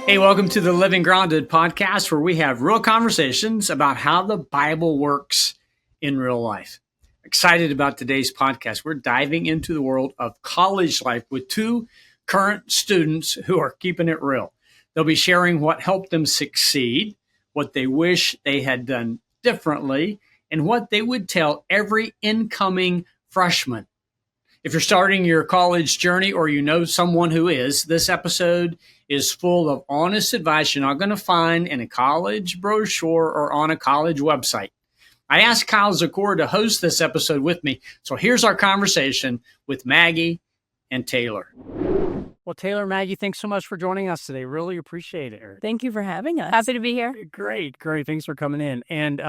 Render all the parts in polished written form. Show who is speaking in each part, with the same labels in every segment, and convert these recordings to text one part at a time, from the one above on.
Speaker 1: Hey, welcome to the Living Grounded podcast, where we have real conversations about how the Bible works in real life. Excited about today's podcast. We're diving into the world of college life with two current students who are keeping it real. They'll be sharing what helped them succeed, what they wish they had done differently, and what they would tell every incoming freshman. If you're starting your college journey or you know someone who is, this episode is full of honest advice you're not going to find in a college brochure or on a college website. I asked Kyle Zacour to host this episode with me, so here's our conversation with Maggie and Taylor. Well, Taylor, Maggie, thanks so much for joining us today. Really appreciate it.
Speaker 2: Thank you for having us. Happy to be here.
Speaker 1: Great. Thanks for coming in. And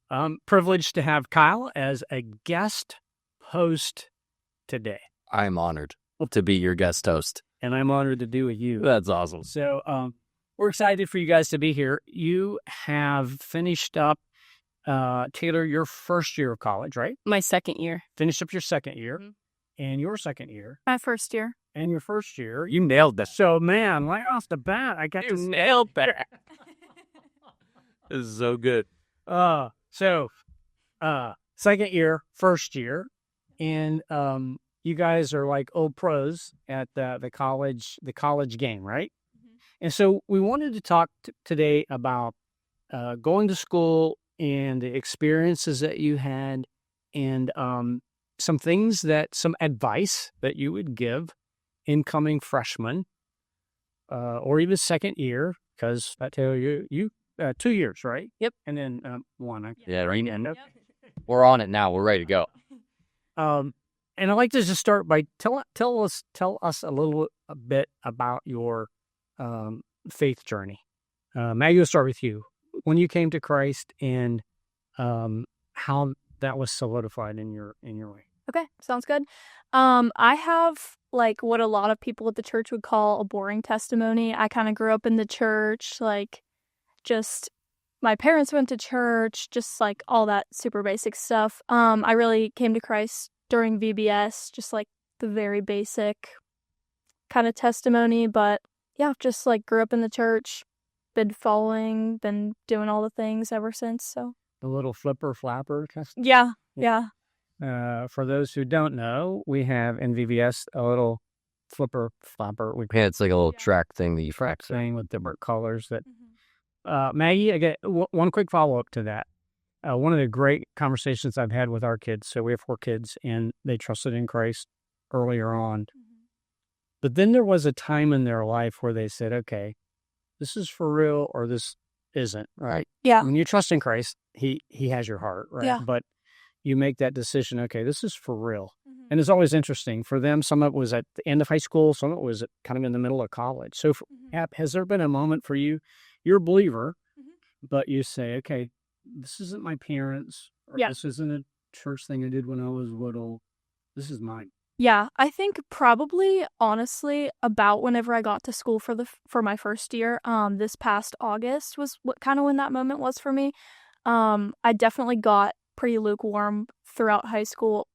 Speaker 1: I'm privileged to have Kyle as a guest host today.
Speaker 3: I'm honored to be your guest host.
Speaker 1: And I'm honored to do with you.
Speaker 3: That's awesome.
Speaker 1: So we're excited for you guys to be here. You have finished up, Taylor, your first year of college, right?
Speaker 2: My second year.
Speaker 1: Finished up your second year. Mm-hmm. And your second year.
Speaker 2: My first year.
Speaker 1: And your first year. You nailed this. So, man, right off the bat, I got
Speaker 3: you nailed that. This is so good.
Speaker 1: Second year, first year. And you guys are like old pros at the college game, right? Mm-hmm. And so we wanted to talk today about going to school and the experiences that you had, and some advice that you would give incoming freshmen or even second year, because I tell you 2 years, right?
Speaker 2: Yep.
Speaker 1: And then one.
Speaker 3: Yeah, right.
Speaker 1: Yep.
Speaker 3: We're on it now. We're ready to go.
Speaker 1: And I'd like to just start by tell us a bit about your faith journey. Maggie, we'll start with you. When you came to Christ and how that was solidified in your life.
Speaker 2: Okay, sounds good. I have like what a lot of people at the church would call a boring testimony. I kind of grew up in the church, like just my parents went to church, just like all that super basic stuff. I really came to Christ during VBS, just like the very basic kind of testimony. But yeah, just like grew up in the church, been doing all the things ever since. So
Speaker 1: the little flipper flapper testimony.
Speaker 2: Yeah.
Speaker 1: For those who don't know, we have in VBS a little flipper flapper.
Speaker 3: It's like a little track thing that you
Speaker 1: practice with different colors. That Maggie, I get one quick follow up to that. One of the great conversations I've had with our kids. So we have 4 kids, and they trusted in Christ earlier on. Mm-hmm. But then there was a time in their life where they said, "Okay, this is for real, or this isn't." Right?
Speaker 2: Yeah.
Speaker 1: When you trust in Christ, He has your heart, right?
Speaker 2: Yeah.
Speaker 1: But you make that decision, okay, this is for real.
Speaker 2: Mm-hmm.
Speaker 1: And it's always interesting. For them, some of it was at the end of high school, some of it was kind of in the middle of college. So has there been a moment for you, you're a believer, but you say, okay, this isn't my parents, or this isn't a church thing I did when I was little, this is mine.
Speaker 2: Yeah, I think probably, honestly, about whenever I got to school for my first year, this past August was what kind of when that moment was for me. I definitely got pretty lukewarm throughout high school,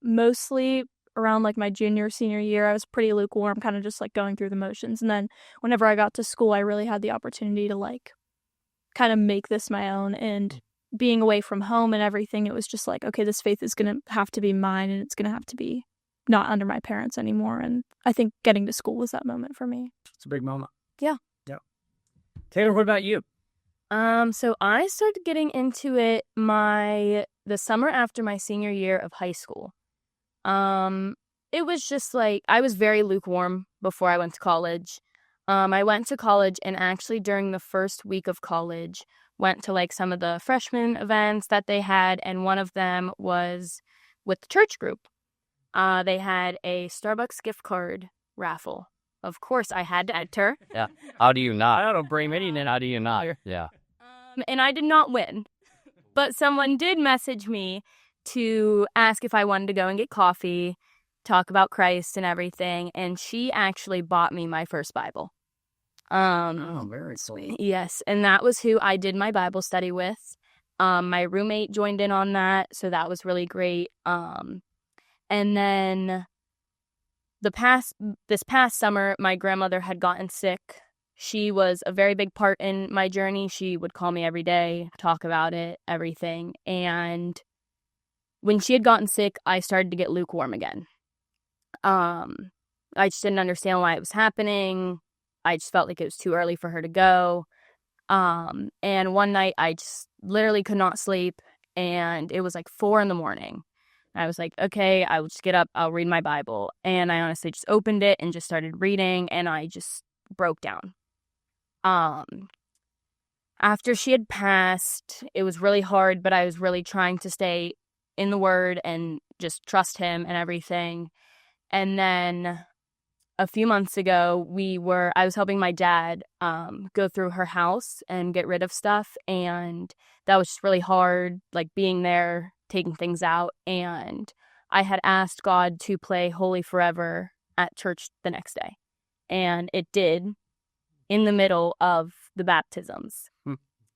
Speaker 2: mostly around like my senior year. I was pretty lukewarm, kind of just like going through the motions. And then whenever I got to school, I really had the opportunity to like kind of make this my own. And being away from home and everything, it was just like, okay, this faith is going to have to be mine, and it's going to have to be not under my parents anymore. And I think getting to school was that moment for me.
Speaker 1: It's a big moment.
Speaker 2: Yeah.
Speaker 1: Taylor, what about you?
Speaker 4: So I started getting into it the summer after my senior year of high school. It was just like, I was very lukewarm before I went to college. I went to college, and actually during the first week of college, went to like some of the freshman events that they had, and one of them was with the church group. They had a Starbucks gift card raffle. Of course, I had to enter.
Speaker 3: Yeah. How do you not?
Speaker 1: I don't blame any.
Speaker 3: How do you not? Yeah.
Speaker 4: And I did not win. But someone did message me to ask if I wanted to go and get coffee, talk about Christ and everything. And she actually bought me my first Bible.
Speaker 1: Oh, very sweet.
Speaker 4: Yes. And that was who I did my Bible study with. My roommate joined in on that. So that was really great. And then this past summer, my grandmother had gotten sick. She was a very big part in my journey. She would call me every day, talk about it, everything. And when she had gotten sick, I started to get lukewarm again. I just didn't understand why it was happening. I just felt like it was too early for her to go. And one night I just literally could not sleep, and it was like 4 a.m. I was like, okay, I will just get up, I'll read my Bible. And I honestly just opened it and just started reading, and I just broke down. After she had passed, it was really hard, but I was really trying to stay in the Word and just trust Him and everything. And then a few months ago, I was helping my dad go through her house and get rid of stuff, and that was just really hard, like being there, taking things out. And I had asked God to play Holy Forever at church the next day, and it did in the middle of the baptisms.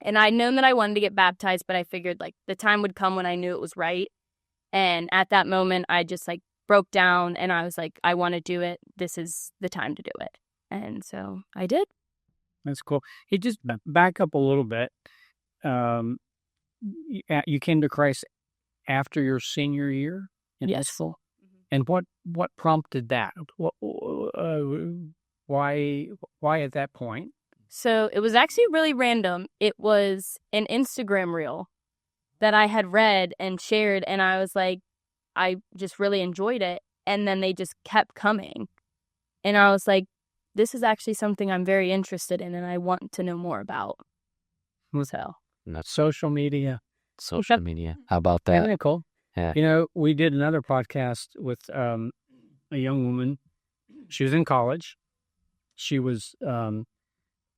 Speaker 4: And I'd known that I wanted to get baptized, but I figured like the time would come when I knew it was right. And at that moment, I just like broke down, and I was like, I want to do it. This is the time to do it. And so I did.
Speaker 1: That's cool. Hey, just back up a little bit. You came to Christ after your senior year in high school? And what prompted that? Why at that point?
Speaker 4: So it was actually really random. It was an Instagram reel that I had read and shared, and I was like, I just really enjoyed it. And then they just kept coming. And I was like, this is actually something I'm very interested in and I want to know more about. So.
Speaker 3: And that's
Speaker 1: Social media.
Speaker 3: social media. How about that?
Speaker 1: Isn't it cool?
Speaker 3: Yeah.
Speaker 1: You know, we did another podcast with a young woman. She was in college. She was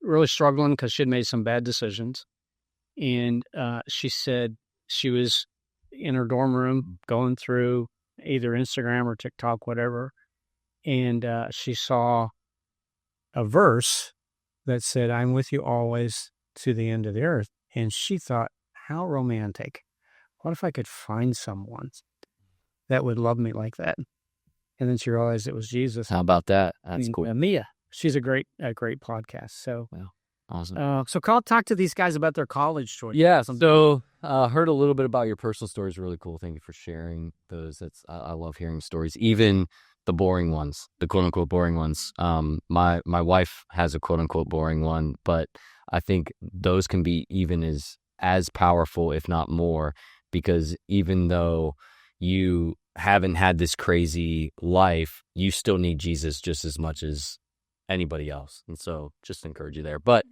Speaker 1: really struggling because she had made some bad decisions. And she said she was in her dorm room going through either Instagram or TikTok, whatever. And she saw a verse that said, I'm with you always to the end of the earth. And she thought, how romantic. What if I could find someone that would love me like that? And then she realized it was Jesus.
Speaker 3: How about that? That's cool.
Speaker 1: Mia. She's a great podcast. So,
Speaker 3: Well, awesome.
Speaker 1: so Carl, talk to these guys about their college choice.
Speaker 3: Yeah, so heard a little bit about your personal stories. Really cool. Thank you for sharing those. I love hearing stories, even the boring ones, the quote unquote boring ones. My wife has a quote unquote boring one, but I think those can be even as powerful, if not more, because even though you haven't had this crazy life, you still need Jesus just as much as anybody else. And so just encourage you there. But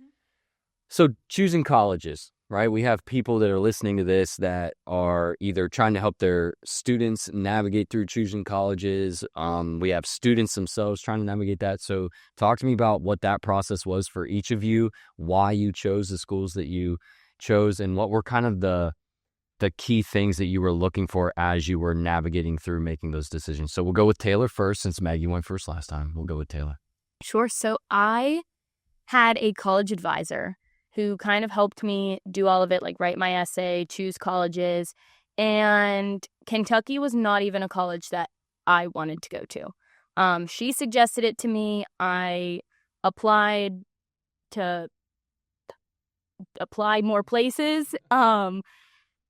Speaker 3: so choosing colleges, right? We have people that are listening to this that are either trying to help their students navigate through choosing colleges. We have students themselves trying to navigate that. So talk to me about what that process was for each of you, why you chose the schools that you chose, and what were kind of the key things that you were looking for as you were navigating through making those decisions. So we'll go with Taylor first, since Maggie went first last time. We'll go with Taylor.
Speaker 4: Sure. So I had a college advisor who kind of helped me do all of it, like write my essay, choose colleges. And Kentucky was not even a college that I wanted to go to. She suggested it to me. I applied to apply more places. And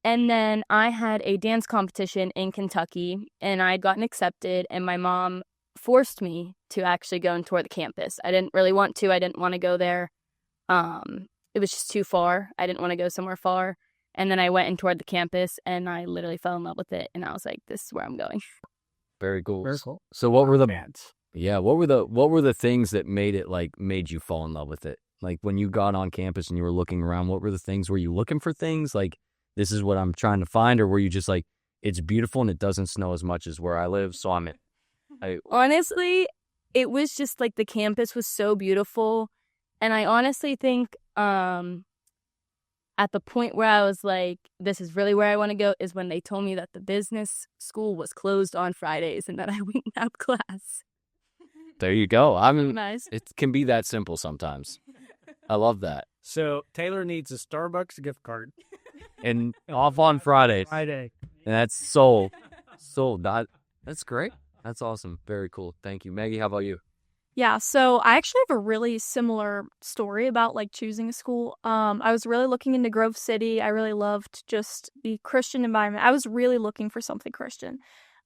Speaker 4: then I had a dance competition in Kentucky, and I had gotten accepted, and my mom forced me to actually go and tour the campus. I didn't really want to. I didn't want to go there. It was just too far. I didn't want to go somewhere far. And then I went and toured the campus, and I literally fell in love with it. And I was like, this is where I'm going.
Speaker 3: Very cool.
Speaker 1: Very cool.
Speaker 3: So what were the
Speaker 1: bands?
Speaker 3: Yeah, what were the things that made you fall in love with it? Like when you got on campus and you were looking around, what were the things? Were you looking for things like, this is what I'm trying to find? Or were you just like, it's beautiful and it doesn't snow as much as where I live, so I'm in?
Speaker 4: Honestly, it was just like the campus was so beautiful. And I honestly think at the point where I was like, this is really where I want to go, is when they told me that the business school was closed on Fridays and that I wouldn't have class.
Speaker 3: There you go. I mean,
Speaker 4: Nice.
Speaker 3: It can be that simple sometimes. I love that.
Speaker 1: So Taylor needs a Starbucks gift card.
Speaker 3: And off on Fridays.
Speaker 1: Friday.
Speaker 3: And that's sold. Sold. That That's great. That's awesome. Very cool. Thank you. Maggie, how about you?
Speaker 2: Yeah, so I actually have a really similar story about like choosing a school. I was really looking into Grove City. I really loved just the Christian environment. I was really looking for something Christian.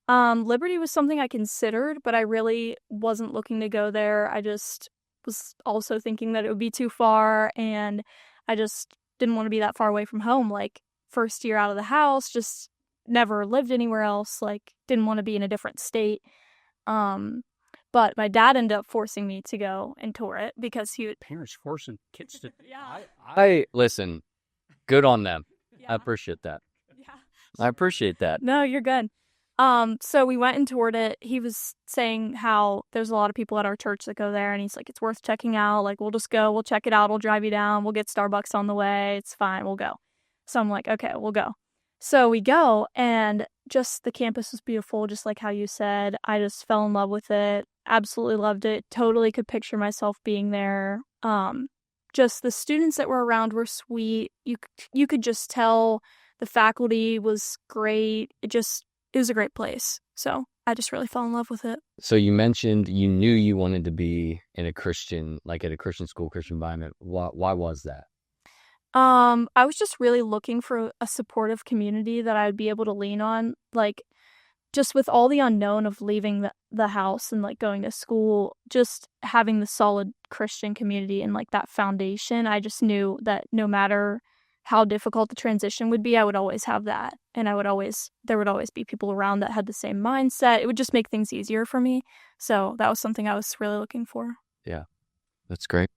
Speaker 2: Liberty was something I considered, but I really wasn't looking to go there. I just was also thinking that it would be too far, and I just didn't want to be that far away from home. Like, first year out of the house, just never lived anywhere else, like, didn't want to be in a different state. But my dad ended up forcing me to go and tour it because he would.
Speaker 1: Parents forcing kids to.
Speaker 2: Yeah.
Speaker 3: I listen. Good on them.
Speaker 2: Yeah.
Speaker 3: I appreciate that.
Speaker 2: Yeah.
Speaker 3: I appreciate that.
Speaker 2: No, you're good. So we went and toured it. He was saying how there's a lot of people at our church that go there, and he's like, it's worth checking out. Like, we'll just go, we'll check it out, we'll drive you down, we'll get Starbucks on the way. It's fine, we'll go. So I'm like, okay, we'll go. So we go, and just the campus was beautiful, just like how you said. I just fell in love with it. Absolutely loved it. Totally could picture myself being there. Just the students that were around were sweet. You could just tell the faculty was great. It was a great place. So I just really fell in love with it.
Speaker 3: So you mentioned you knew you wanted to be in a Christian, like at a Christian school, Christian environment. Why was that?
Speaker 2: I was just really looking for a supportive community that I would be able to lean on. Like, just with all the unknown of leaving the house and like going to school, just having the solid Christian community and like that foundation, I just knew that no matter how difficult the transition would be, I would always have that. And there would always be people around that had the same mindset. It would just make things easier for me. So that was something I was really looking for.
Speaker 3: Yeah, that's great.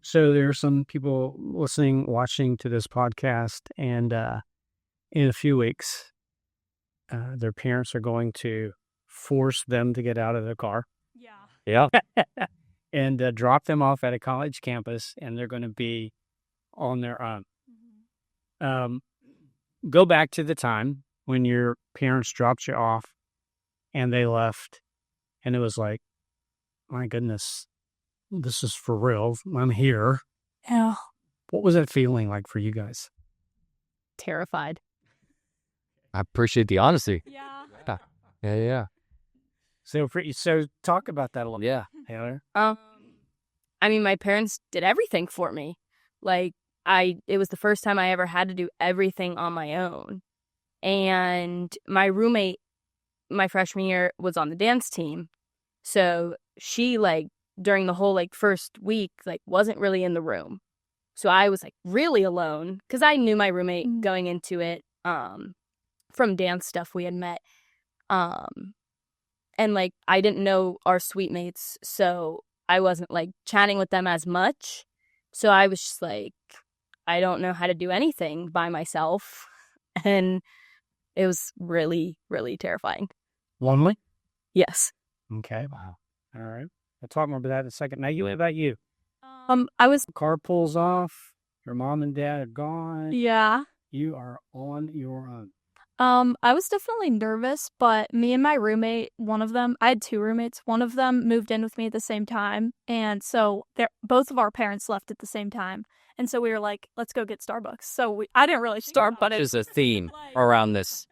Speaker 1: So there are some people listening, watching to this podcast, and in a few weeks, their parents are going to force them to get out of the car.
Speaker 2: Yeah.
Speaker 3: Yeah.
Speaker 1: And drop them off at a college campus, and they're going to be on their own. Go back to the time when your parents dropped you off and they left, and it was like, my goodness, this is for real. I'm here.
Speaker 2: Yeah.
Speaker 1: What was that feeling like for you guys?
Speaker 4: Terrified.
Speaker 3: I appreciate the honesty.
Speaker 2: Yeah.
Speaker 3: Yeah.
Speaker 1: So talk about that a little.
Speaker 3: Yeah.
Speaker 1: Taylor.
Speaker 4: I mean, my parents did everything for me. Like, it was the first time I ever had to do everything on my own. And my roommate, my freshman year, was on the dance team. So she, like, during the whole, like, first week, like, wasn't really in the room. So I was, like, really alone because I knew my roommate going into it from dance stuff we had met. And, like, I didn't know our suite mates, so I wasn't, like, chatting with them as much. So I was just, like, I don't know how to do anything by myself. And it was really, really terrifying.
Speaker 1: Lonely?
Speaker 4: Yes.
Speaker 1: Okay. Wow. All right. I'll talk more about that in a second. Now, what about you?
Speaker 2: I was.
Speaker 1: Car pulls off. Your mom and dad are gone.
Speaker 2: Yeah.
Speaker 1: You are on your own.
Speaker 2: I was definitely nervous, but me and my roommate, one of them, I had two roommates. One of them moved in with me at the same time, and so both of our parents left at the same time, and so we were like, "Let's go get Starbucks." So I didn't really start, but
Speaker 3: There's a theme around this.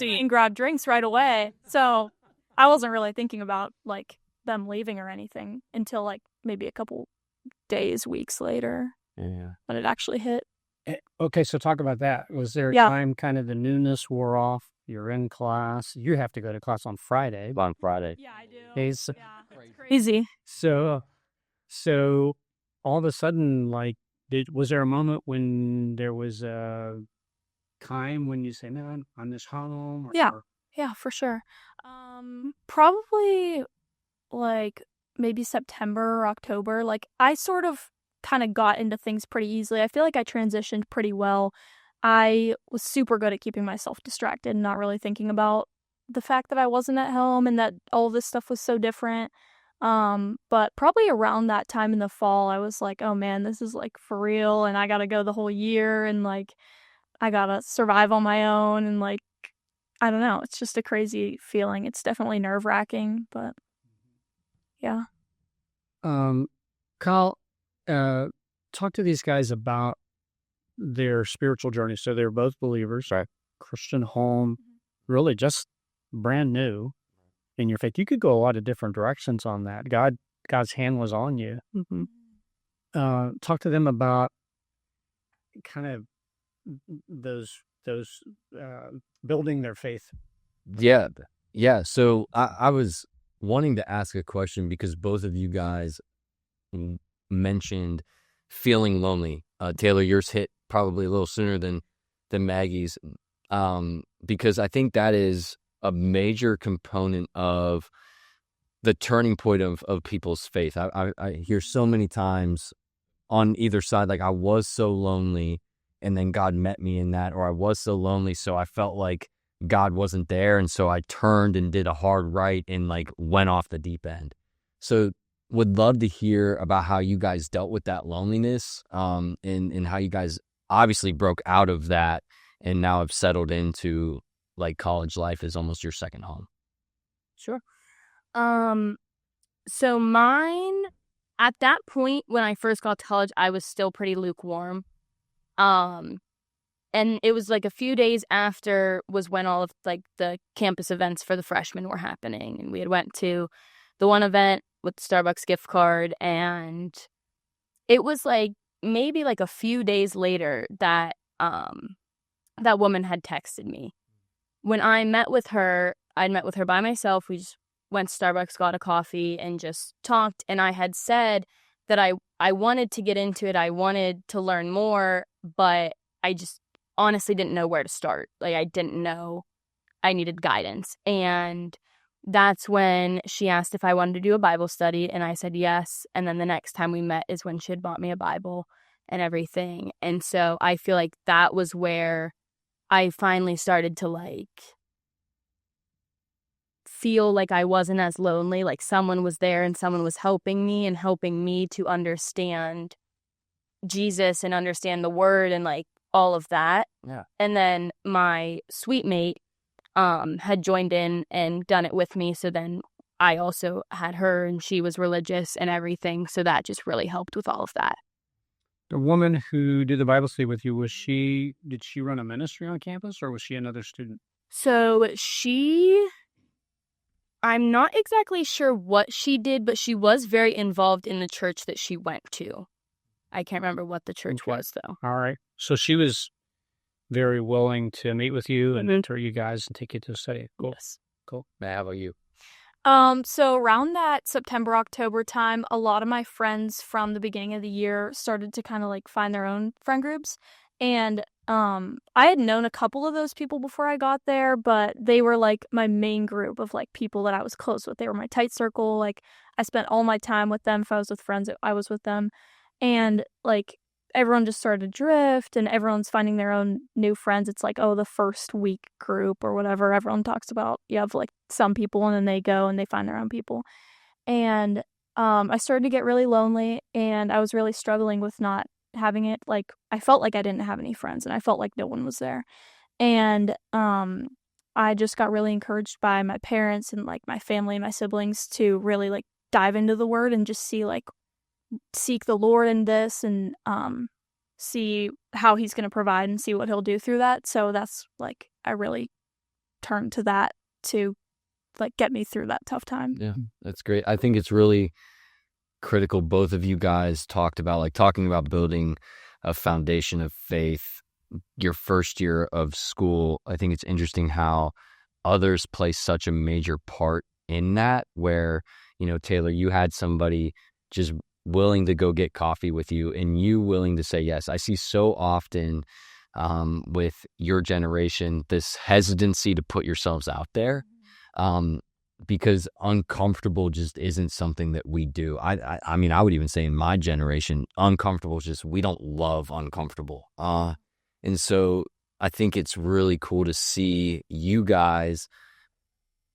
Speaker 2: and grab drinks right away. So I wasn't really thinking about like them leaving or anything until like maybe a couple days, weeks later.
Speaker 3: Yeah.
Speaker 2: When it actually hit.
Speaker 1: Okay, so talk about that. Was there a time kind of the newness wore off? You're in class. You have to go to class on Friday.
Speaker 3: On Friday.
Speaker 2: Yeah, I do.
Speaker 1: Okay, so,
Speaker 2: it's crazy.
Speaker 1: So all of a sudden, like, was there a moment when there was a time when you say, "Man, I'm just home"? Or,
Speaker 2: Yeah, for sure. Probably like maybe September or October. Like, I sort of kind of got into things pretty easily. I feel like I transitioned pretty well. I was super good at keeping myself distracted and not really thinking about the fact that I wasn't at home and that all this stuff was so different. But probably around that time in the fall, I was like, oh man, this is like for real, and I gotta go the whole year, and like I gotta survive on my own, and like I don't know, it's just a crazy feeling. It's definitely nerve-wracking, but yeah.
Speaker 1: Kyle, talk to these guys about their spiritual journey. So they're both believers,
Speaker 3: right?
Speaker 1: Christian home, really just brand new.
Speaker 5: in your faith. You could go a lot of different directions on that. God's hand was on you. Talk to them about kind of those building their faith.
Speaker 3: Yeah. So I was wanting to ask a question because both of you guys mentioned feeling lonely. Taylor, yours hit probably a little sooner than Maggie's, because I think that is a major component of the turning point of people's faith. I hear so many times on either side, like, I was so lonely and then God met me in that, or I was so lonely so I felt like God wasn't there, and so I turned and did a hard right and like went off the deep end. So would love to hear about how you guys dealt with that loneliness, and how you guys obviously broke out of that and now have settled into like college life is almost your second home.
Speaker 4: Sure. So mine, at that point when I first got to college, I was still pretty lukewarm. And it was like a few days after was when all of like the campus events for the freshmen were happening, and we had went to the one event with the Starbucks gift card, and it was like maybe like a few days later that that woman had texted me. When I met with her, I'd met with her by myself. We just went to Starbucks, got a coffee, and just talked. And I had said that I wanted to get into it. I wanted to learn more, but I just honestly didn't know where to start. Like, I didn't know. I needed guidance. And that's when she asked if I wanted to do a Bible study, and I said yes. And then the next time we met is when she had bought me a Bible and everything. And so I feel like that was where I finally started to like feel like I wasn't as lonely, like someone was there and someone was helping me to understand Jesus and understand the word and like all of that.
Speaker 3: Yeah.
Speaker 4: And then my suite mate had joined in and done it with me. So then I also had her, and she was religious and everything. So that just really helped with all of that.
Speaker 5: The woman who did the Bible study with you, did she run a ministry on campus, or was she another student?
Speaker 4: So I'm not exactly sure what she did, but she was very involved in the church that she went to. I can't remember what the church was, though.
Speaker 5: All right. So she was very willing to meet with you and mentor you guys and take you to study. Cool.
Speaker 4: Yes.
Speaker 5: Cool.
Speaker 3: Matt, how about you?
Speaker 2: So around that September, October time, a lot of my friends from the beginning of the year started to kind of like find their own friend groups. And I had known a couple of those people before I got there, but they were like my main group of like people that I was close with. They were my tight circle. Like, I spent all my time with them. If I was with friends, I was with them. And like everyone just started to drift, and everyone's finding their own new friends. It's like, oh, the first week group or whatever everyone talks about. You have like some people, and then they go and they find their own people. And I started to get really lonely, and I was really struggling with not having it. Like, I felt like I didn't have any friends, and I felt like no one was there. And I just got really encouraged by my parents and like my family and my siblings to really like dive into the word and just seek the Lord in this, and see how he's going to provide and see what he'll do through that. So that's like, I really turned to that to like get me through that tough time.
Speaker 3: Yeah, that's great. I think it's really critical. Both of you guys talking about building a foundation of faith your first year of school. I think it's interesting how others play such a major part in that, where, Taylor, you had somebody just willing to go get coffee with you and you willing to say yes. I see so often with your generation this hesitancy to put yourselves out there, because uncomfortable just isn't something that we do. I mean, I would even say in my generation, uncomfortable is just, we don't love uncomfortable. And so I think it's really cool to see you guys.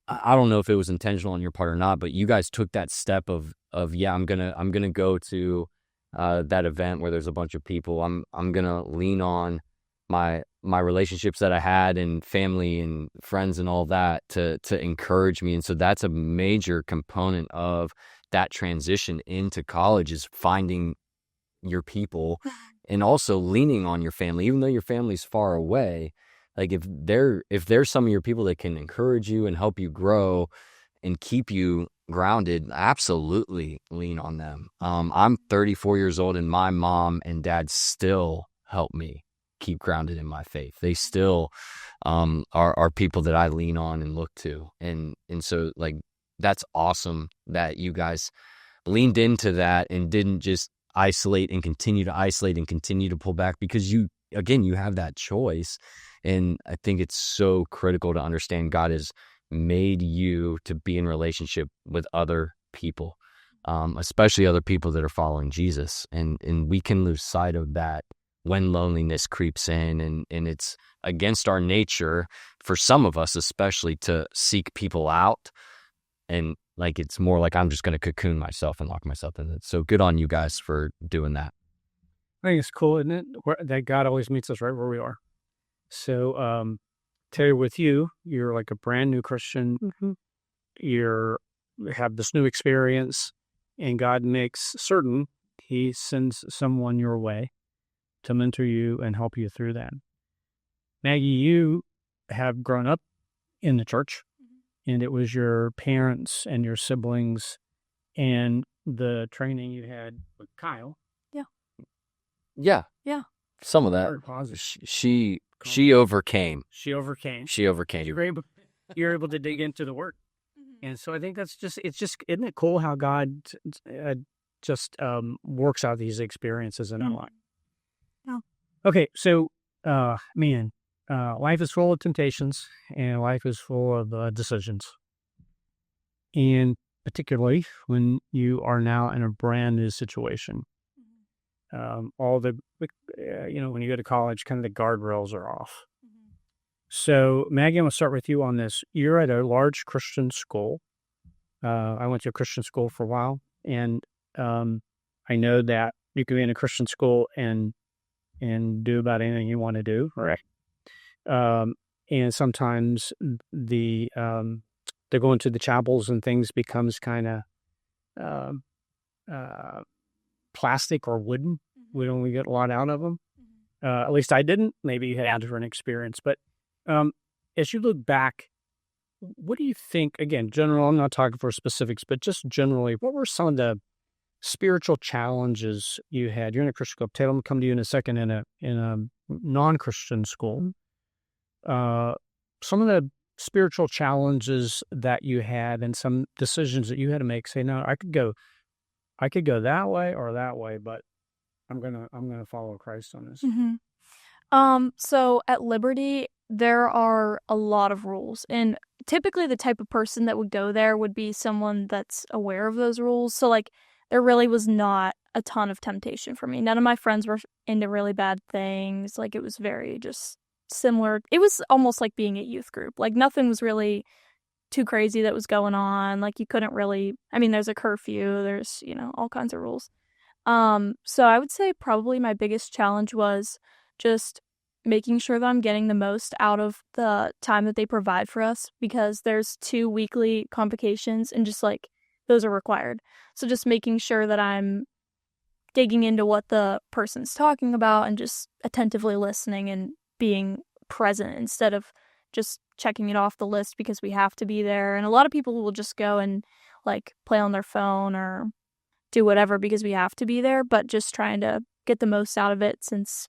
Speaker 3: I don't know if it was intentional on your part or not, but you guys took that step of yeah, I'm gonna go to that event where there's a bunch of people. I'm gonna lean on my relationships that I had and family and friends and all that to encourage me. And so that's a major component of that transition into college, is finding your people and also leaning on your family, even though your family's far away. Like, if there's some of your people that can encourage you and help you grow, and keep you grounded, absolutely lean on them. I'm 34 years old, and my mom and dad still help me keep grounded in my faith. They still are people that I lean on and look to. And so, like, that's awesome that you guys leaned into that and didn't just isolate and continue to pull back, because you have that choice. And I think it's so critical to understand God has made you to be in relationship with other people, especially other people that are following Jesus. And we can lose sight of that when loneliness creeps in, and it's against our nature, for some of us especially, to seek people out. And like, it's more like, I'm just going to cocoon myself and lock myself in it. So good on you guys for doing that.
Speaker 5: I think it's cool, isn't it? That God always meets us right where we are. So, Terry, with you, you're like a brand new Christian.
Speaker 2: Mm-hmm.
Speaker 5: You have this new experience, and God makes certain He sends someone your way to mentor you and help you through that. Maggie, you have grown up in the church, and it was your parents and your siblings and the training you had with Kyle.
Speaker 3: Yeah.
Speaker 2: Yeah.
Speaker 3: Some of that.
Speaker 5: Very positive.
Speaker 3: She overcame.
Speaker 5: She overcame. You're able to dig into the Word. And so I think that's isn't it cool how God just works out these experiences in our life?
Speaker 2: Yeah.
Speaker 5: Okay, so, life is full of temptations, and life is full of decisions. And particularly when you are now in a brand new situation. When you go to college, kind of the guardrails are off. So, Maggie, I'm going to start with you on this. You're at a large Christian school. I went to a Christian school for a while, and I know that you can be in a Christian school and do about anything you want to do, right? And sometimes they're going to the chapels and things becomes kind of plastic or wooden. We don't get a lot out of them. At least I didn't. Maybe you had a different experience. But as you look back, what do you think, again, general, I'm not talking for specifics, but just generally, what were some of the spiritual challenges you had? You're in a Christian school. Taylor, will come to you in a second in a non-Christian school. Some of the spiritual challenges that you had and some decisions that you had to make, say, no, I could go that way or that way, but I'm gonna follow Christ on this.
Speaker 2: Mm-hmm. So at Liberty, there are a lot of rules, and typically the type of person that would go there would be someone that's aware of those rules. So like, there really was not a ton of temptation for me. None of my friends were into really bad things. Like, it was very just similar. It was almost like being at youth group. Like, nothing was really too crazy that was going on. Like, you couldn't really, there's a curfew, there's, all kinds of rules. So I would say probably my biggest challenge was just making sure that I'm getting the most out of the time that they provide for us, because there's 2 weekly convocations and just like, those are required. So just making sure that I'm digging into what the person's talking about and just attentively listening and being present instead of just checking it off the list because we have to be there. And a lot of people will just go and like play on their phone or do whatever because we have to be there, but just trying to get the most out of it since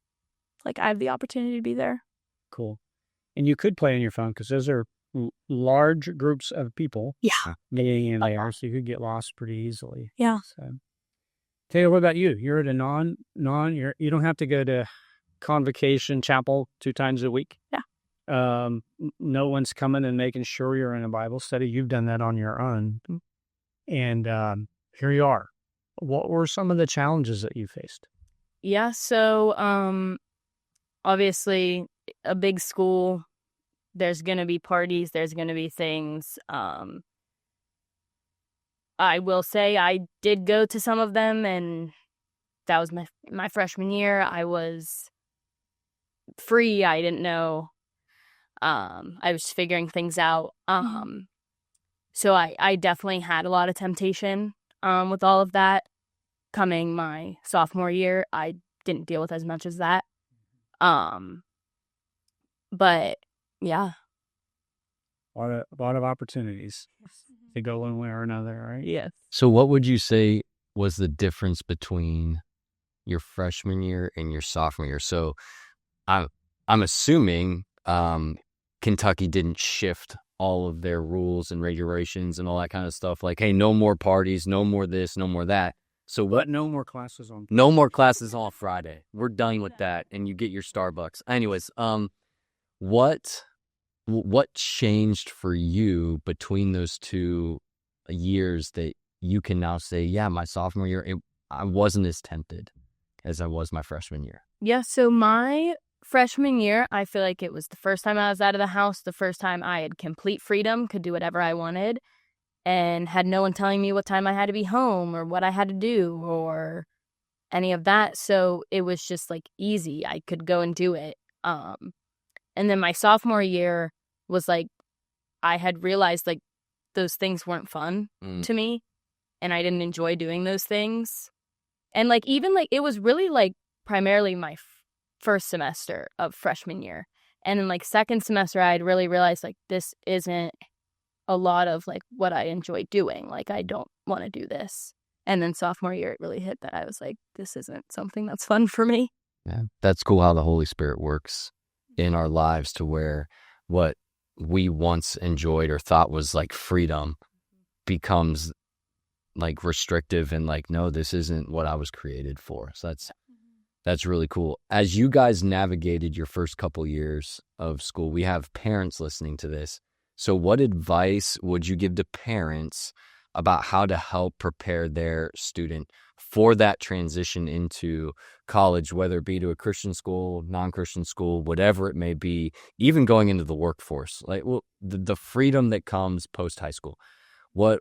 Speaker 2: like I have the opportunity to be there.
Speaker 5: Cool. And you could play on your phone because those are large groups of people.
Speaker 2: Yeah.
Speaker 5: Getting in there, so you could get lost pretty easily.
Speaker 2: Yeah.
Speaker 5: So, Taylor, what about you? You're at a you don't have to go to convocation chapel 2 times a week.
Speaker 2: Yeah.
Speaker 5: No one's coming and making sure you're in a Bible study. You've done that on your own. And here you are. What were some of the challenges that you faced?
Speaker 4: Yeah, so obviously a big school, there's going to be parties, there's going to be things. I will say I did go to some of them, and that was my freshman year. I was free. I didn't know. I was figuring things out. So I definitely had a lot of temptation with all of that. Coming my sophomore year, I didn't deal with as much as that. But yeah.
Speaker 5: A lot of opportunities. to go one way or another, right?
Speaker 4: Yes.
Speaker 3: So what would you say was the difference between your freshman year and your sophomore year? So I'm assuming Kentucky didn't shift all of their rules and regulations and all that kind of stuff. Like, hey, no more parties, no more this, no more that. So what?
Speaker 5: But no more classes on.
Speaker 3: No more classes on Friday. We're done with that, and you get your Starbucks. Anyways, what changed for you between those 2 years that you can now say, yeah, my sophomore year, I wasn't as tempted as I was my freshman year?
Speaker 4: Yeah, so my freshman year, I feel like it was the first time I was out of the house, the first time I had complete freedom, could do whatever I wanted, and had no one telling me what time I had to be home or what I had to do or any of that. So it was just like easy. I could go and do it. And then my sophomore year was like, I had realized like those things weren't fun to me, and I didn't enjoy doing those things. And like even like it was really like primarily my first semester of freshman year, and then like second semester I had really realized like this isn't a lot of like what I enjoy doing. Like I don't want to do this. And then sophomore year it really hit that I was like, this isn't something that's fun for me.
Speaker 3: Yeah, that's cool how the Holy Spirit works in our lives to where what we once enjoyed or thought was like freedom becomes like restrictive and like, no, this isn't what I was created for. So that's really cool. As you guys navigated your first couple years of school, we have parents listening to this. So what advice would you give to parents about how to help prepare their student for that transition into college, whether it be to a Christian school, non-Christian school, whatever it may be, even going into the workforce? Like, well, the freedom that comes post high school. What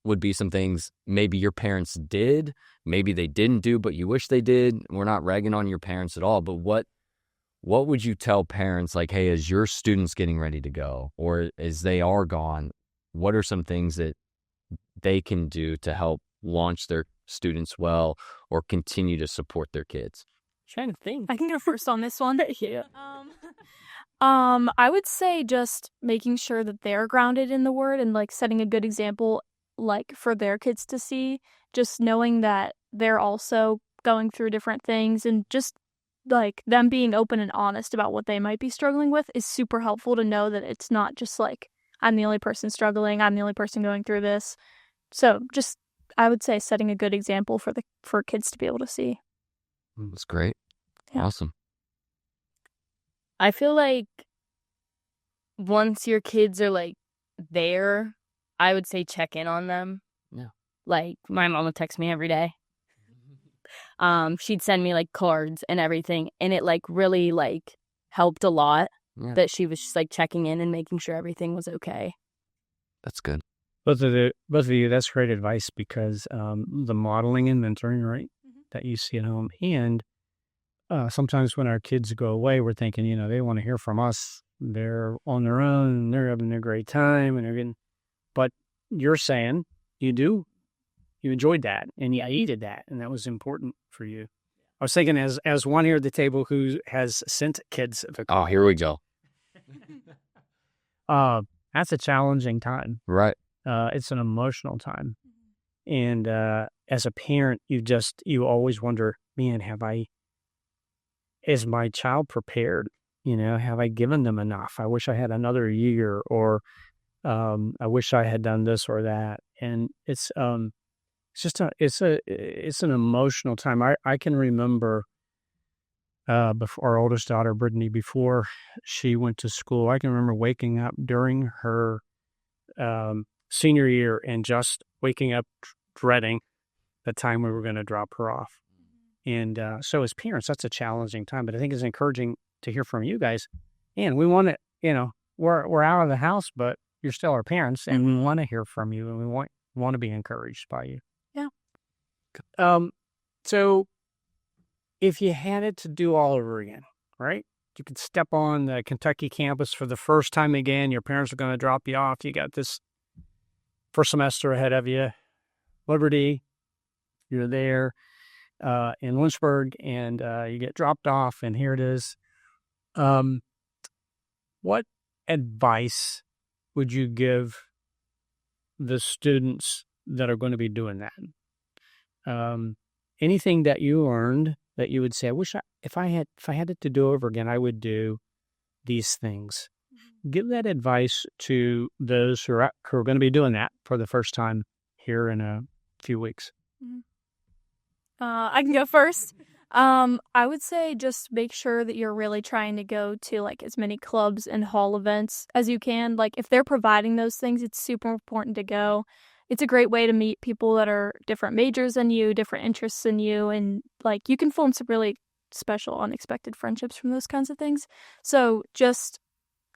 Speaker 3: would be some things maybe your parents did, maybe they didn't do, but you wish they did? We're not ragging on your parents at all, but what would you tell parents, like, hey, as your students getting ready to go or as they are gone, what are some things that they can do to help launch their students well or continue to support their kids?
Speaker 4: Trying to think.
Speaker 2: I can go first on this one.
Speaker 4: Yeah.
Speaker 2: I would say just making sure that they're grounded in the word and like setting a good example like for their kids to see, just knowing that they're also going through different things, and just like them being open and honest about what they might be struggling with is super helpful to know that it's not just like I'm the only person struggling, I'm the only person going through this. So just I would say setting a good example for kids to be able to see.
Speaker 3: That's great.
Speaker 2: Yeah.
Speaker 3: Awesome.
Speaker 4: I feel like once your kids are like there, I would say check in on them.
Speaker 3: Yeah.
Speaker 4: Like my mom would text me every day. She'd send me like cards and everything, and it like really like helped a lot that she was just like checking in and making sure everything was okay.
Speaker 3: That's good.
Speaker 5: Both of you, that's great advice, because the modeling and mentoring, right, that you see at home, and sometimes when our kids go away, we're thinking, they want to hear from us. They're on their own, and they're having a great time, and they're getting. But you're saying you enjoyed that, and you needed that, and that was important for you. I was thinking, as one here at the table who has sent kids to
Speaker 3: Oh, here we go.
Speaker 5: that's a challenging time.
Speaker 3: Right.
Speaker 5: It's an emotional time. And as a parent, you always wonder, man, is my child prepared? Have I given them enough? I wish I had another year, or I wish I had done this or that. And it's an emotional time. I can remember before our oldest daughter, Brittany, before she went to school, I can remember waking up during her senior year and just waking up dreading the time we were going to drop her off. And so as parents, that's a challenging time, but I think it's encouraging to hear from you guys. And we want to, we're out of the house, but you're still our parents, and we want to hear from you, and we want to be encouraged by you.
Speaker 2: Yeah.
Speaker 5: So if you had it to do all over again, right? You could step on the Kentucky campus for the first time again. Your parents are going to drop you off. You got this first semester ahead of you. Liberty, you're there in Lynchburg, and you get dropped off, and here it is. What advice would you give the students that are going to be doing that. Anything that you learned that you would say, I wish if I had it to do over again, I would do these things. Give that advice to those who are going to be doing that for the first time here in a few weeks.
Speaker 2: I can go first. I would say just make sure that you're really trying to go to like as many clubs and hall events as you can. Like if they're providing those things, it's super important to go. It's a great way to meet people that are different majors than you, different interests than you, and like you can form some really special, unexpected friendships from those kinds of things. So just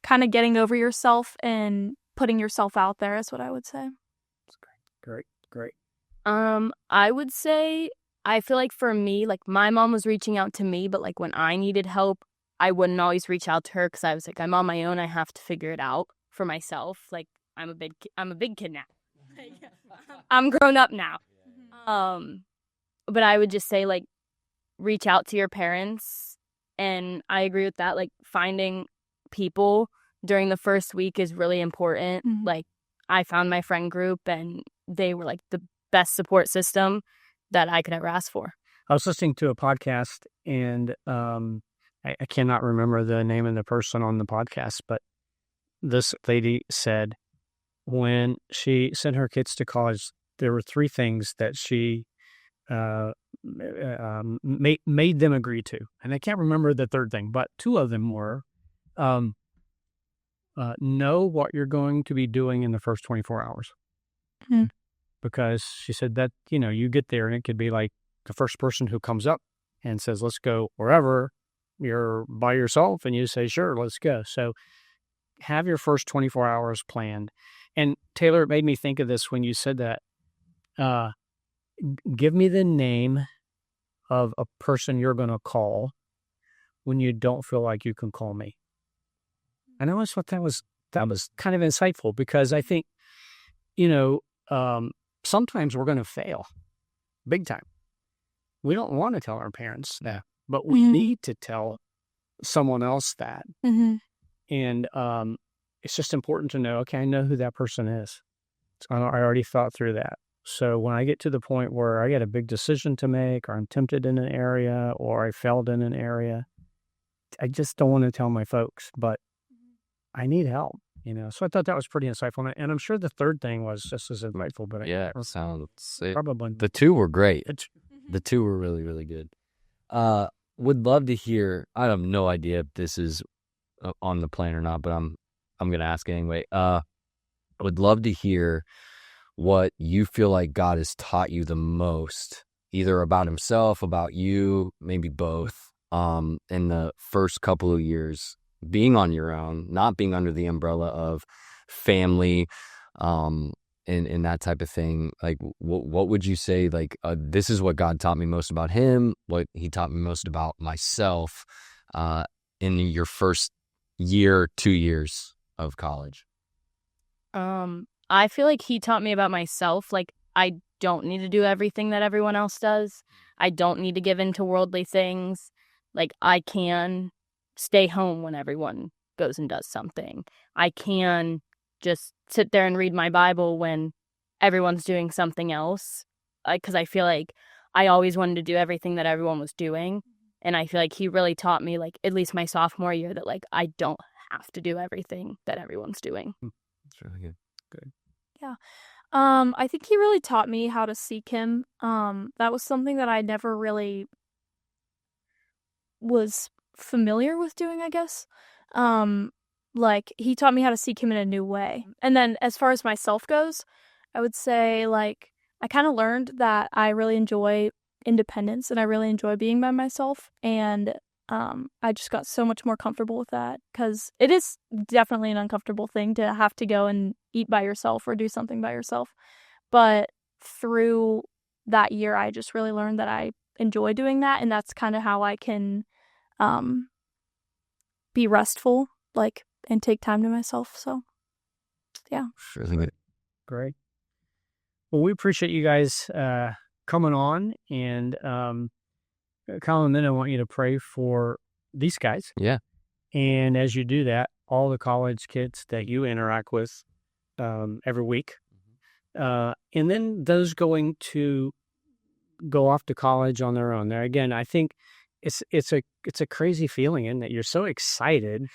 Speaker 2: kind of getting over yourself and putting yourself out there is what I would say.
Speaker 5: Great.
Speaker 4: I would say, I feel like for me, like my mom was reaching out to me, but like when I needed help, I wouldn't always reach out to her because I was like, I'm on my own. I have to figure it out for myself. Like I'm a big kid now. I'm grown up now. But I would just say like reach out to your parents, and I agree with that. Like finding people during the first week is really important.
Speaker 2: Mm-hmm.
Speaker 4: Like I found my friend group, and they were like the best support system that I could ever ask for.
Speaker 5: I was listening to a podcast, and I cannot remember the name of the person on the podcast, but this lady said when she sent her kids to college, there were 3 things that she made them agree to. And I can't remember the third thing, but 2 of them were know what you're going to be doing in the first 24 hours.
Speaker 2: Hmm.
Speaker 5: Because she said that, you get there and it could be like the first person who comes up and says, let's go wherever, you're by yourself, and you say, sure, let's go. So have your first 24 hours planned. And Taylor, it made me think of this when you said that. Give me the name of a person you're going to call when you don't feel like you can call me. And I always thought that was kind of insightful, because I think, sometimes we're going to fail big time. We don't want to tell our parents that, but we need to tell someone else that.
Speaker 2: Mm-hmm.
Speaker 5: And it's just important to know, okay, I know who that person is. So I already thought through that. So when I get to the point where I got a big decision to make, or I'm tempted in an area, or I failed in an area, I just don't want to tell my folks, but I need help, So I thought that was pretty insightful. And I'm sure the third thing was just as insightful, but
Speaker 3: probably the 2 were great. The 2 were really, really good. Would love to hear, I have no idea if this is on the plan or not, but I'm going to ask anyway. I would love to hear what you feel like God has taught you the most, either about himself, about you, maybe both, in the first couple of years being on your own, not being under the umbrella of family, and that type of thing. Like, what would you say, like, this is what God taught me most about him, what he taught me most about myself, in your first year, 2 years of college?
Speaker 4: I feel like he taught me about myself. Like, I don't need to do everything that everyone else does. I don't need to give in to worldly things. Like, I can stay home when everyone goes and does something. I can just sit there and read my Bible when everyone's doing something else. Because I feel like I always wanted to do everything that everyone was doing. And I feel like he really taught me, like, at least my sophomore year, that, like, I don't have to do everything that everyone's doing.
Speaker 3: That's really good. Good.
Speaker 2: Yeah. I think he really taught me how to seek him. That was something that I never really was familiar with doing, I guess. Like, he taught me how to seek him in a new way. And then as far as myself goes, I would say, like, I kind of learned that I really enjoy independence and I really enjoy being by myself. And I just got so much more comfortable with that, because it is definitely an uncomfortable thing to have to go and eat by yourself or do something by yourself. But through that year, I just really learned that I enjoy doing that. And that's kind of how I can be restful, like, and take time to myself. So, yeah.
Speaker 3: Really good.
Speaker 5: Great. Well, we appreciate you guys coming on, and Colin, then I want you to pray for these guys.
Speaker 3: Yeah.
Speaker 5: And as you do that, all the college kids that you interact with every week, And then those going to go off to college on their own. There again, I think it's a crazy feeling, isn't it? You're so excited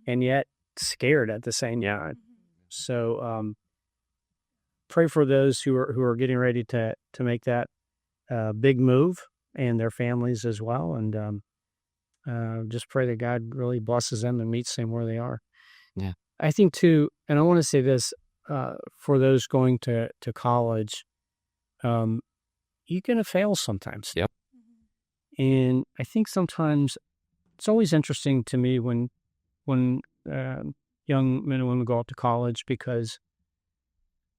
Speaker 5: and yet scared at the same time. So pray for those who are getting ready to make that big move, and their families as well. And just pray that God really blesses them and meets them where they are.
Speaker 3: Yeah.
Speaker 5: I think too, and I want to say this, for those going to college, you're going to fail sometimes.
Speaker 3: Yep.
Speaker 5: And I think sometimes it's always interesting to me when young men and women go off to college, because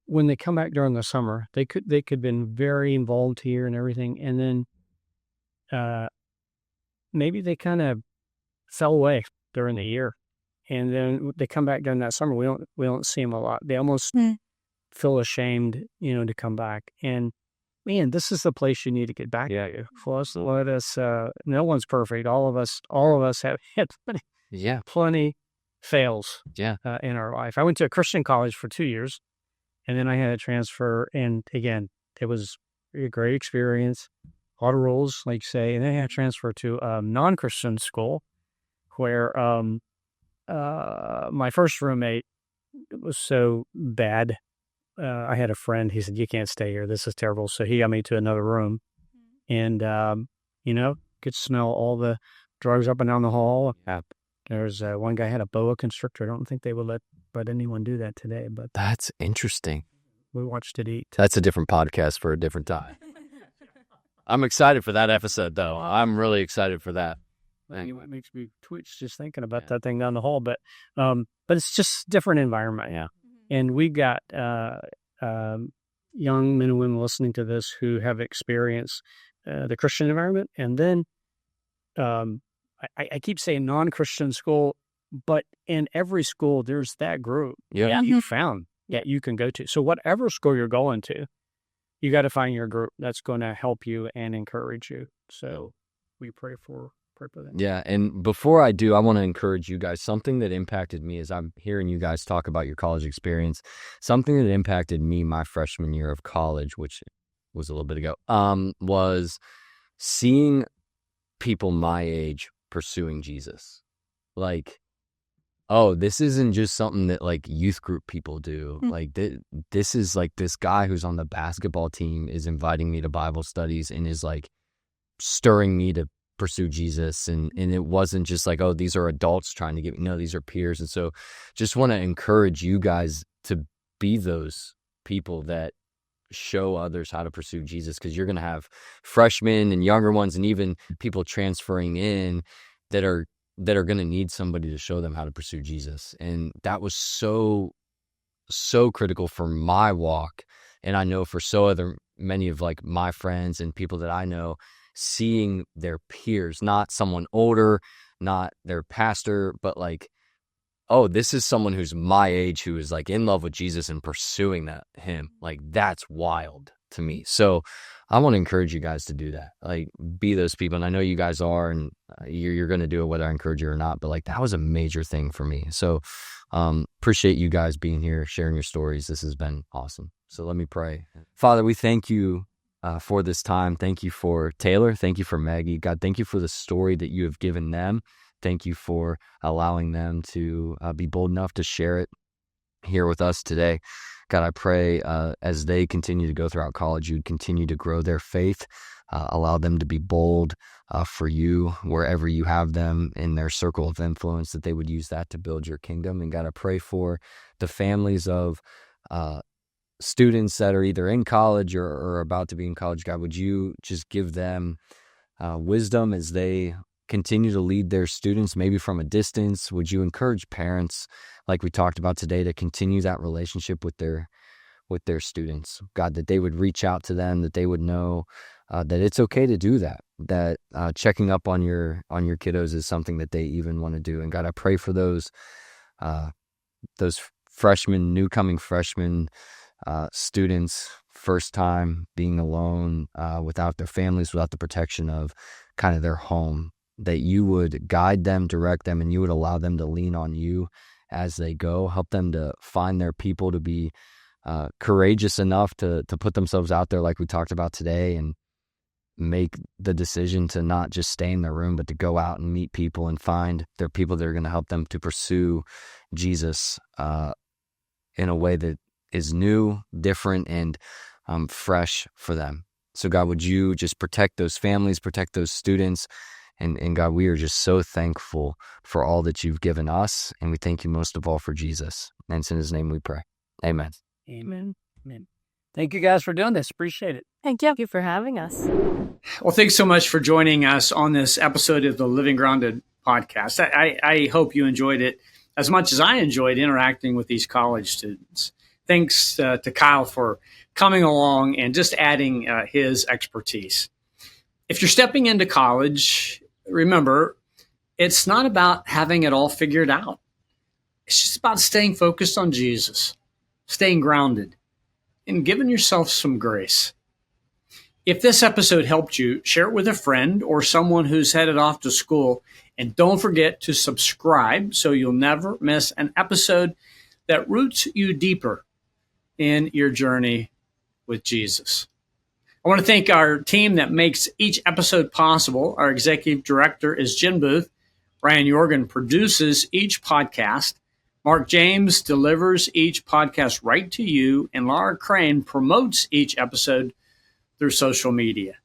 Speaker 5: when they come back during the summer, they could have been very involved here and everything, and then maybe they kind of fell away during the year, and then they come back during that summer. We don't see them a lot. They almost feel ashamed, to come back. And man, this is the place you need to get back to. Let us. No one's perfect. All of us have had plenty fails.
Speaker 3: Yeah.
Speaker 5: In our life. I went to a Christian college for 2 years, and then I had a transfer. And again, it was a great experience. A lot of rules, like you say. And then I had a transfer to a non-Christian school, where my first roommate was so bad. I had a friend. He said, "You can't stay here. This is terrible." So he got me to another room, and could smell all the drugs up and down the hall.
Speaker 3: Yeah.
Speaker 5: There's one guy had a boa constrictor. I don't think they would let anyone do that today, but
Speaker 3: That's interesting.
Speaker 5: we watched it eat.
Speaker 3: That's a different podcast for a different time. I'm excited for that episode, though. I'm really excited for that.
Speaker 5: It makes me twitch just thinking about that thing down the hall. But it's just different environment.
Speaker 3: Yeah.
Speaker 5: And we got young men and women listening to this who have experienced the Christian environment. And then I keep saying non-Christian school, but in every school, there's that group that you found that you can go to. So whatever school you're going to, you got to find your group that's going to help you and encourage you. So we pray for that.
Speaker 3: Yeah, and before I do, I want to encourage you guys. Something that impacted me as I'm hearing you guys talk about your college experience, something that impacted me my freshman year of college, which was a little bit ago, was seeing people my age pursuing Jesus. Like, oh, this isn't just something that like youth group people do. Like this is like this guy who's on the basketball team is inviting me to Bible studies and is like stirring me to pursue Jesus. And it wasn't just like, oh, these are adults trying to get me. No, these are peers. And so just want to encourage you guys to be those people that show others how to pursue Jesus, because you're going to have freshmen and younger ones and even people transferring in that are going to need somebody to show them how to pursue Jesus. And that was so critical for my walk. And I know for many of like my friends and people that I know, seeing their peers, not someone older, not their pastor, but like, oh, this is someone who's my age who is like in love with Jesus and pursuing him. Like, that's wild to me. So I want to encourage you guys to do that. Like, be those people. And I know you guys are, and you're going to do it whether I encourage you or not. But like, that was a major thing for me. So appreciate you guys being here, sharing your stories. This has been awesome. So let me pray. Father, we thank you for this time. Thank you for Taylor. Thank you for Maggie. God, thank you for the story that you have given them. Thank you for allowing them to be bold enough to share it here with us today. God, I pray as they continue to go throughout college, you'd continue to grow their faith, allow them to be bold for you wherever you have them in their circle of influence, that they would use that to build your kingdom. And God, I pray for the families of students that are either in college or about to be in college. God, would you just give them wisdom as they continue to lead their students, maybe from a distance? Would you encourage parents, like we talked about today, to continue that relationship with their students? God, that they would reach out to them, that they would know that it's okay to do that checking up on your kiddos is something that they even want to do. And God, I pray for those freshmen, newcoming freshmen, students, first time being alone, without their families, without the protection of kind of their home, that you would guide them, direct them, and you would allow them to lean on you as they go. Help them to find their people to be courageous enough to put themselves out there like we talked about today and make the decision to not just stay in their room, but to go out and meet people and find their people that are going to help them to pursue Jesus in a way that is new, different, and fresh for them. So God, would you just protect those families, protect those students, and God, we are just so thankful for all that you've given us, and we thank you most of all for Jesus. And it's in his name we pray. Amen.
Speaker 5: Amen. Amen. Thank you guys for doing this. Appreciate it.
Speaker 2: Thank you.
Speaker 4: Thank you for having us.
Speaker 1: Well, thanks so much for joining us on this episode of the Living Grounded podcast. I hope you enjoyed it as much as I enjoyed interacting with these college students. Thanks to Kyle for coming along and just adding his expertise. If you're stepping into college, remember, it's not about having it all figured out. It's just about staying focused on Jesus, staying grounded, and giving yourself some grace. If this episode helped you, share it with a friend or someone who's headed off to school. And don't forget to subscribe so you'll never miss an episode that roots you deeper in your journey with Jesus. I want to thank our team that makes each episode possible. Our executive director is Jen Booth. Ryan Jorgen produces each podcast. Mark James delivers each podcast right to you. And Laura Crane promotes each episode through social media.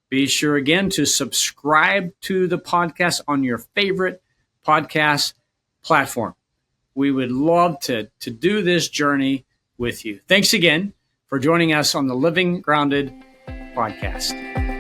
Speaker 1: Be sure again to subscribe to the podcast on your favorite podcast platform. We would love to do this journey with you. Thanks again for joining us on the Living Grounded podcast.